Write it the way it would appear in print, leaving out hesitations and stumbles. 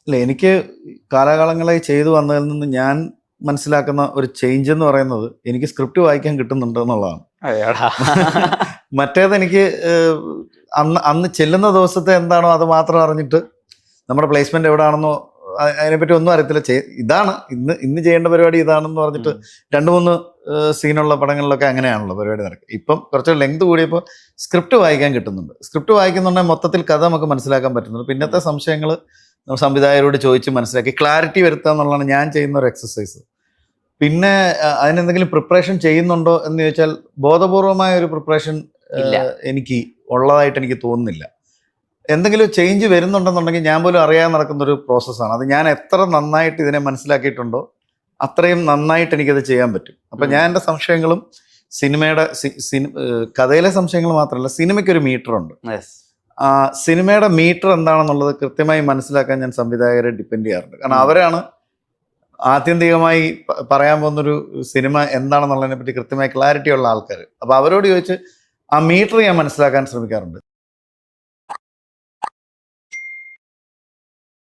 അല്ല, എനിക്ക് കാലാകാലങ്ങളായി ചെയ്തു വന്നതിൽ നിന്ന് ഞാൻ മനസ്സിലാക്കുന്ന ഒരു ചേഞ്ച് എന്ന് പറയുന്നത് എനിക്ക് സ്ക്രിപ്റ്റ് വായിക്കാൻ കിട്ടുന്നുണ്ട് എന്നുള്ളതാണ്. അയ്യടാ. മറ്റേത് എനിക്ക് അന്ന് അന്ന് ചെല്ലുന്ന ദിവസത്തെ എന്താണോ അത് മാത്രം അറിഞ്ഞിട്ട് നമ്മുടെ പ്ലേസ്മെന്റ് എവിടെയാണെന്നോ അതിനെപ്പറ്റി ഒന്നും അറിയത്തില്ല. ഇതാണ് ഇന്ന് ചെയ്യേണ്ട പരിപാടി ഇതാണെന്ന് പറഞ്ഞിട്ട് 2-3 സീനുള്ള പടങ്ങളിലൊക്കെ അങ്ങനെയാണല്ലോ പരിപാടി നടക്കുക. ഇപ്പം കുറച്ച് ലെങ്ത് കൂടിയപ്പോൾ സ്ക്രിപ്റ്റ് വായിക്കാൻ കിട്ടുന്നുണ്ട്. സ്ക്രിപ്റ്റ് വായിക്കുന്നുണ്ടെങ്കിൽ മൊത്തത്തിൽ കഥ നമുക്ക് മനസ്സിലാക്കാൻ പറ്റുന്നുണ്ട്. പിന്നത്തെ സംശയങ്ങൾ സംവിധായകരോട് ചോദിച്ച് മനസ്സിലാക്കി ക്ലാരിറ്റി വരുത്തുക എന്നുള്ളതാണ് ഞാൻ ചെയ്യുന്ന ഒരു എക്സസൈസ്. പിന്നെ അതിനെന്തെങ്കിലും പ്രിപ്പറേഷൻ ചെയ്യുന്നുണ്ടോ എന്ന് ചോദിച്ചാൽ ബോധപൂർവമായ ഒരു പ്രിപ്പറേഷൻ എനിക്ക് ഉള്ളതായിട്ട് എനിക്ക് തോന്നുന്നില്ല. എന്തെങ്കിലും ചേഞ്ച് വരുന്നുണ്ടെന്നുണ്ടെങ്കിൽ ഞാൻ പോലും അറിയാതെ നടക്കുന്നൊരു പ്രോസസ്സാണ്. അത് ഞാൻ എത്ര നന്നായിട്ട് ഇതിനെ മനസ്സിലാക്കിയിട്ടുണ്ടോ അത്രയും നന്നായിട്ട് എനിക്കത് ചെയ്യാൻ പറ്റും. അപ്പം ഞാൻ എൻ്റെ സംശയങ്ങളും സിനിമയുടെ കഥയിലെ സംശയങ്ങൾ മാത്രമല്ല, സിനിമയ്ക്കൊരു മീറ്ററുണ്ട്. സിനിമയുടെ മീറ്റർ എന്താണെന്നുള്ളത് കൃത്യമായി മനസ്സിലാക്കാൻ ഞാൻ സംവിധായകരെ ഡിപ്പെൻഡ് ചെയ്യാറുണ്ട്. കാരണം അവരാണ് ആത്യന്തികമായി പറയാൻ പോകുന്നൊരു സിനിമ എന്താണെന്നുള്ളതിനെ പറ്റി കൃത്യമായി ക്ലാരിറ്റി ഉള്ള ആൾക്കാർ. അപ്പോൾ അവരോട് ചോദിച്ച് ആ മീറ്റർ ഞാൻ മനസ്സിലാക്കാൻ ശ്രമിക്കാറുണ്ട്.